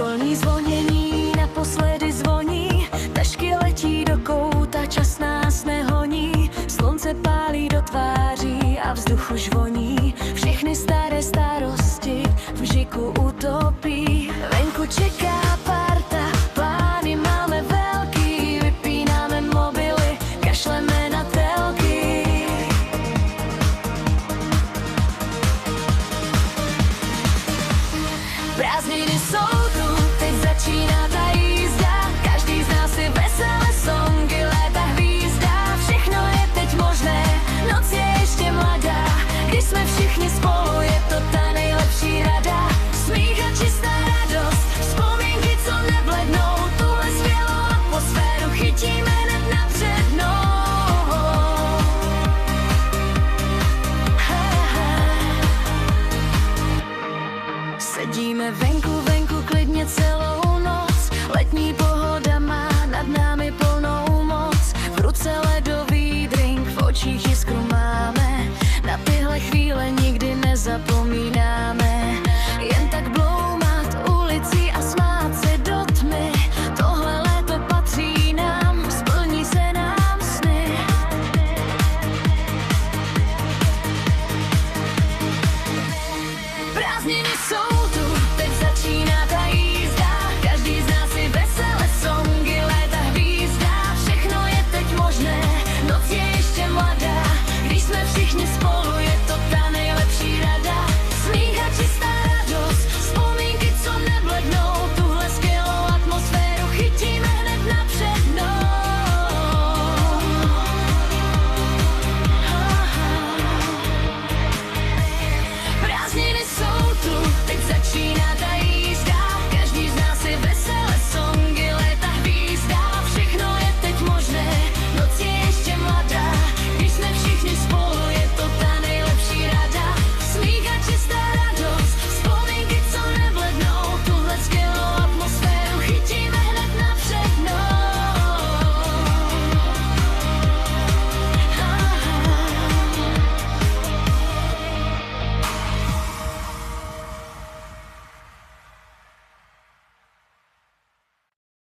Školní zvonění naposledy zvoní, tašky letí do kouta, čas nás nehoní. Slunce pálí do tváří a vzduch už voní. Všechny staré starosti v žiku utopí. Venku čeká parta, plány máme velký. Vypínáme mobily, kašleme na telky. Prázdniny jsou tu, teď začíná ta jízda. Každý z nás si veselé songy, léta hvízda. Všechno je teď možné, noc je ještě mladá. Když jsme všichni spolu, je to ta nejlepší rada. Smích a čistá radost, vzpomínky, co nevlednou. Tuhle skvělou atmosféru chytíme hned napřednou. Sedíme venku klidně celou noc. Letní pohoda má nad námi plnou moc. V ruce ledový drink, v očích jiskru máme. Na tyhle chvíle nikdy nezapomínáme.